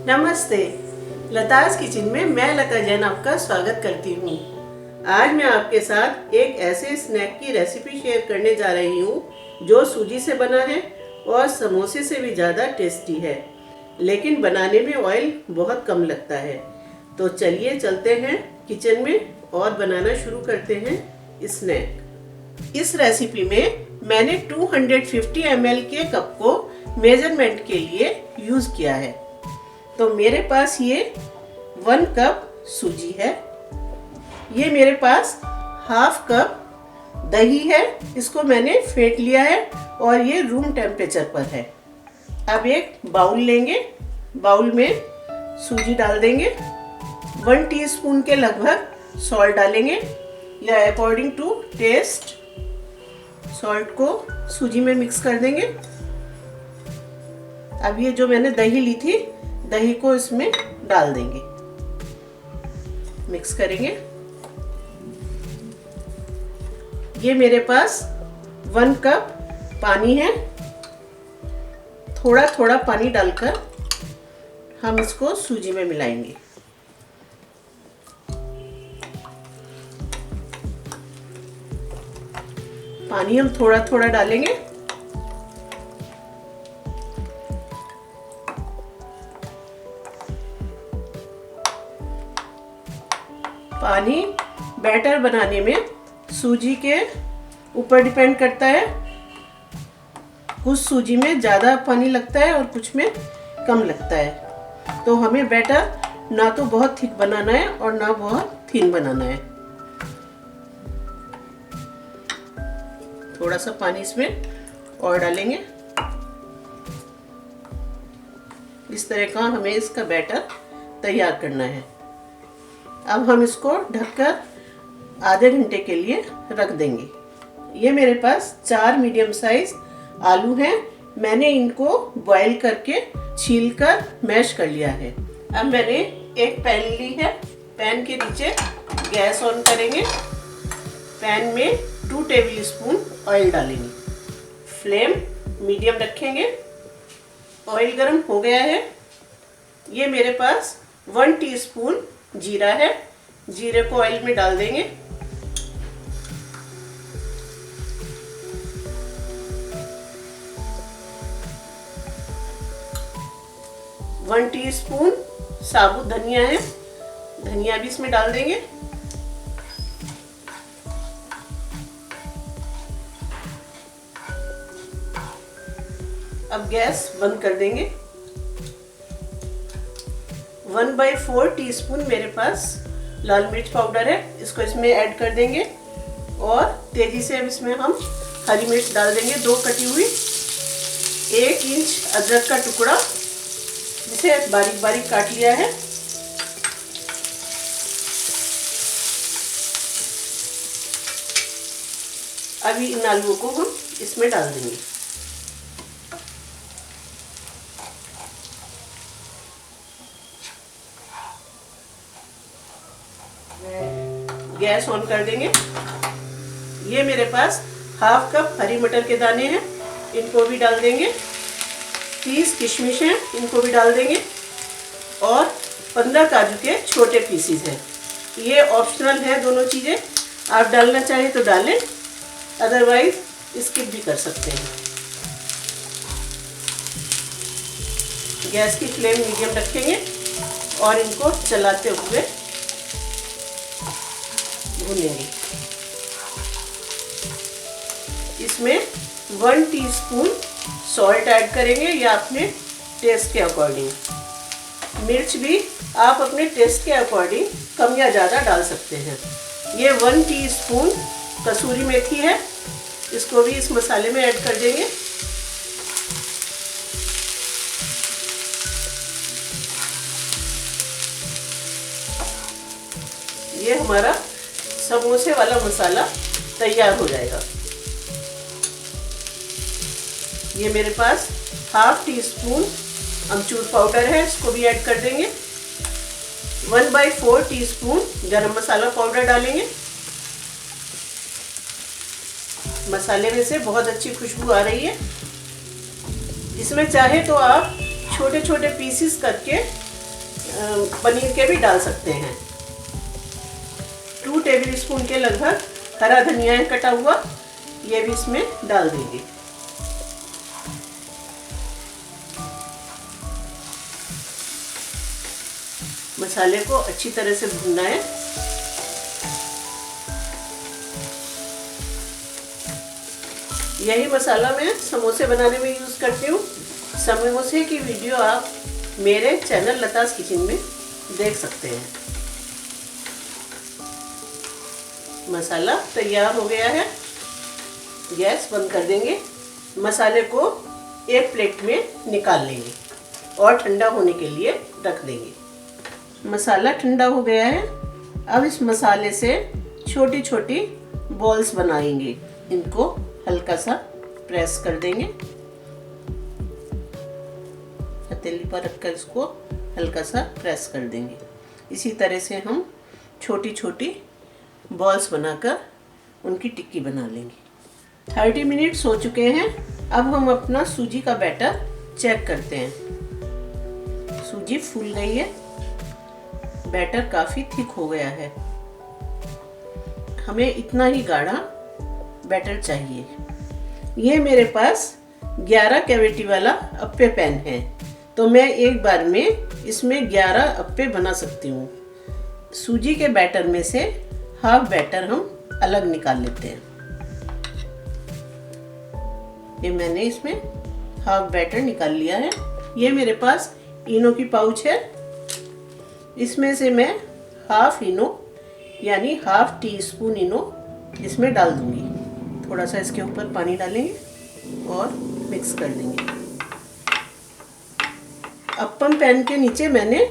नमस्ते। लताज किचन में मैं लता जैन आपका स्वागत करती हूँ। आज मैं आपके साथ एक ऐसे स्नैक की रेसिपी शेयर करने जा रही हूँ जो सूजी से बना है और समोसे से भी ज़्यादा टेस्टी है, लेकिन बनाने में ऑयल बहुत कम लगता है। तो चलिए चलते हैं किचन में और बनाना शुरू करते हैं स्नैक। इस रेसिपी में मैंने 250 ml के कप को मेजरमेंट के लिए यूज़ किया है। तो मेरे पास ये 1 कप सूजी है, ये मेरे पास हाफ कप दही है, इसको मैंने फेंट लिया है और ये रूम टेम्परेचर पर है। अब एक बाउल लेंगे, बाउल में सूजी डाल देंगे, 1 टीस्पून के लगभग सॉल्ट डालेंगे या अकॉर्डिंग टू टेस्ट। सॉल्ट को सूजी में मिक्स कर देंगे। अब ये जो मैंने दही ली थी, दही को इसमें डाल देंगे, मिक्स करेंगे। ये मेरे पास 1 कप पानी है, थोड़ा थोड़ा पानी डालकर हम इसको सूजी में मिलाएंगे। पानी हम थोड़ा थोड़ा डालेंगे। पानी बैटर बनाने में सूजी के ऊपर डिपेंड करता है। कुछ सूजी में ज़्यादा पानी लगता है और कुछ में कम लगता है। तो हमें बैटर ना तो बहुत थिक बनाना है और ना बहुत थिन बनाना है। थोड़ा सा पानी इसमें और डालेंगे। इस तरह का हमें इसका बैटर तैयार करना है। अब हम इसको ढककर आधे घंटे के लिए रख देंगे। ये मेरे पास 4 मीडियम साइज आलू हैं, मैंने इनको बॉईल करके छीलकर मैश कर लिया है। अब मैंने एक पैन ली है, पैन के नीचे गैस ऑन करेंगे। पैन में 2 टेबलस्पून ऑयल डालेंगे, फ्लेम मीडियम रखेंगे। ऑयल गर्म हो गया है। ये मेरे पास 1 टीस्पून जीरा है, जीरे को ऑयल में डाल देंगे। वन टीस्पून साबुत धनिया है, धनिया भी इसमें डाल देंगे। अब गैस बंद कर देंगे। 1/4 टीस्पून मेरे पास लाल मिर्च पाउडर है, इसको इसमें ऐड कर देंगे और तेजी से अब इसमें हम हरी मिर्च डाल देंगे, 2 कटी हुई। 1 इंच अदरक का टुकड़ा जिसे बारीक बारीक काट लिया है। अभी इन आलूओं को हम इसमें डाल देंगे। गैस ऑन कर देंगे। ये मेरे पास हाफ कप हरी मटर के दाने हैं, इनको भी डाल देंगे। 30 किशमिश हैं, इनको भी डाल देंगे और 15 काजू के छोटे पीसीज हैं। ये ऑप्शनल है दोनों चीज़ें, आप डालना चाहें तो डालें, अदरवाइज स्किप भी कर सकते हैं। गैस की फ्लेम मीडियम रखेंगे और इनको चलाते हुए भूनेंगे। इसमें 1 टीस्पून सॉल्ट ऐड करेंगे या अपने टेस्ट के अकॉर्डिंग। मिर्च भी आप अपने टेस्ट के अकॉर्डिंग कम या ज़्यादा डाल सकते हैं। ये 1 टीस्पून कसूरी मेथी है, इसको भी इस मसाले में ऐड कर देंगे। ये हमारा समोसे वाला मसाला तैयार हो जाएगा। ये मेरे पास हाफ टीस्पून अमचूर पाउडर है, इसको भी ऐड कर देंगे। 1/4 टीस्पून गरम मसाला पाउडर डालेंगे। मसाले में से बहुत अच्छी खुशबू आ रही है। इसमें चाहे तो आप छोटे छोटे पीसेस करके पनीर के भी डाल सकते हैं। 2 टेबल स्पून के लगभग हरा धनिया है कटा हुआ, ये भी इसमें डाल देंगे। मसाले को अच्छी तरह से भूनना है। यही मसाला मैं समोसे बनाने में यूज़ करती हूँ। समोसे की वीडियो आप मेरे चैनल लतास किचन में देख सकते हैं। मसाला तैयार हो गया है, गैस बंद कर देंगे। मसाले को एक प्लेट में निकाल लेंगे और ठंडा होने के लिए रख देंगे। मसाला ठंडा हो गया है। अब इस मसाले से छोटी छोटी बॉल्स बनाएंगे। इनको हल्का सा प्रेस कर देंगे, हथेली पर रखकर इसको हल्का सा प्रेस कर देंगे। इसी तरह से हम छोटी छोटी बॉल्स बनाकर उनकी टिक्की बना लेंगे। 30 मिनट्स हो चुके हैं। अब हम अपना सूजी का बैटर चेक करते हैं। सूजी फूल गई है, बैटर काफ़ी थिक हो गया है। हमें इतना ही गाढ़ा बैटर चाहिए। ये मेरे पास 11 कैविटी वाला अप्पे पैन है, तो मैं एक बार में इसमें 11 अप्पे बना सकती हूँ। सूजी के बैटर में से हाफ बैटर हम अलग निकाल लेते हैं। ये मैंने इसमें हाफ बैटर निकाल लिया है। ये मेरे पास इनो की पाउच है, इसमें से मैं हाफ इनो यानी हाफ टी स्पून इनो इसमें डाल दूंगी। थोड़ा सा इसके ऊपर पानी डालेंगे और मिक्स कर देंगे। अप्पम पैन के नीचे मैंने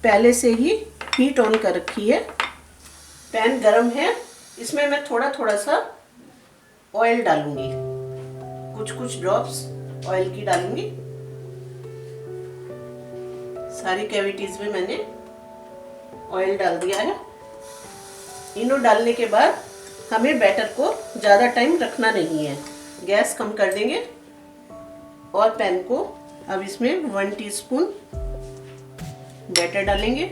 पहले से ही हीट ऑन कर रखी है। पैन गरम है, इसमें मैं थोड़ा थोड़ा सा ऑयल डालूंगी। कुछ कुछ ड्रॉप्स ऑयल की डालूंगी। सारी कैविटीज में मैंने ऑयल डाल दिया है। इनो डालने के बाद हमें बैटर को ज़्यादा टाइम रखना नहीं है। गैस कम कर देंगे और पैन को अब इसमें 1 टीस्पून बैटर डालेंगे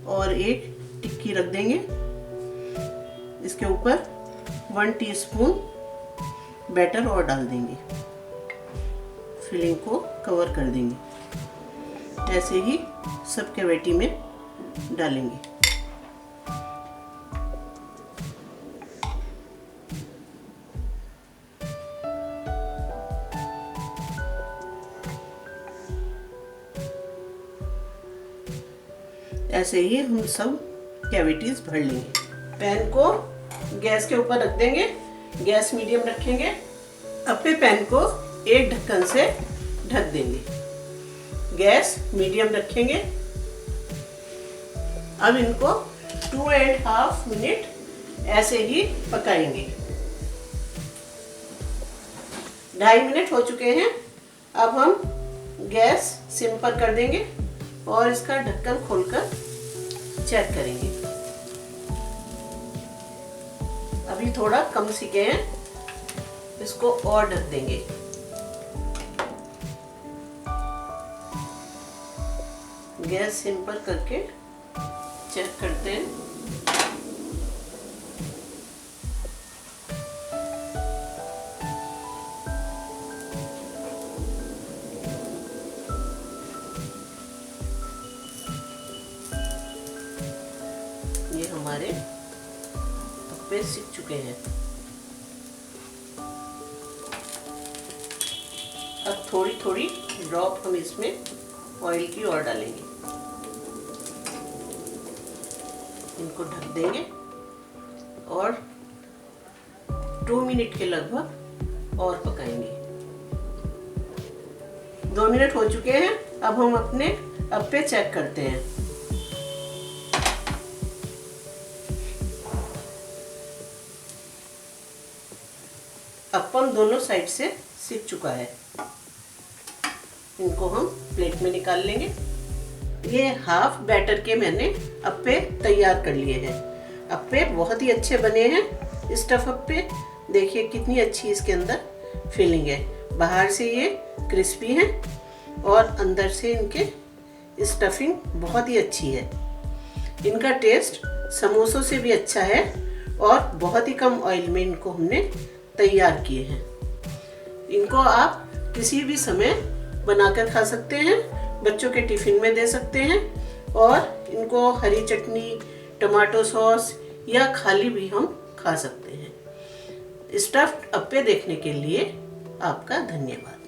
और एक टिक्की रख देंगे। इसके ऊपर 1 टीस्पून बैटर और डाल देंगे। फिलिंग को कवर कर देंगे। ऐसे ही सब कैविटी में डालेंगे। ऐसे ही हम सब कैविटीज भर लेंगे। पैन को गैस के ऊपर रख देंगे। गैस मीडियम रखेंगे। अप्पे पैन को एक ढक्कन से ढक देंगे। गैस मीडियम रखेंगे। अब इनको 2.5 मिनट ऐसे ही पकाएंगे। 2.5 मिनट हो चुके हैं। अब हम गैस सिम पर कर देंगे और इसका ढक्कन खोलकर चेक करेंगे। अभी थोड़ा कम सिके हैं, इसको और ढक देंगे। गैस सिम पर करके चेक करते हैं। ये हमारे अप्पे सिक चुके हैं। अब थोड़ी थोड़ी ड्रॉप हम इसमें ऑयल की और डालेंगे। इनको ढक देंगे और 2 मिनट के लगभग और पकाएंगे। 2 मिनट हो चुके हैं। अब हम अपने अप्पे चेक करते हैं। अप्पम दोनों साइड से सिक चुका है। इनको हम प्लेट में निकाल लेंगे। ये हाफ बैटर के मैंने अप्पे तैयार कर लिए हैं। अप्पे बहुत ही अच्छे बने हैं। स्टफ अप्पे देखिए कितनी अच्छी इसके अंदर फिलिंग है। बाहर से ये क्रिस्पी हैं और अंदर से इनके स्टफिंग बहुत ही अच्छी है। इनका टेस्ट समोसों से भी अच्छा है और बहुत ही कम ऑयल में इनको हमने तैयार किए हैं। इनको आप किसी भी समय बनाकर खा सकते हैं, बच्चों के टिफिन में दे सकते हैं और इनको हरी चटनी, टमाटो सॉस या खाली भी हम खा सकते हैं। स्टफ्ड अप्पे देखने के लिए आपका धन्यवाद।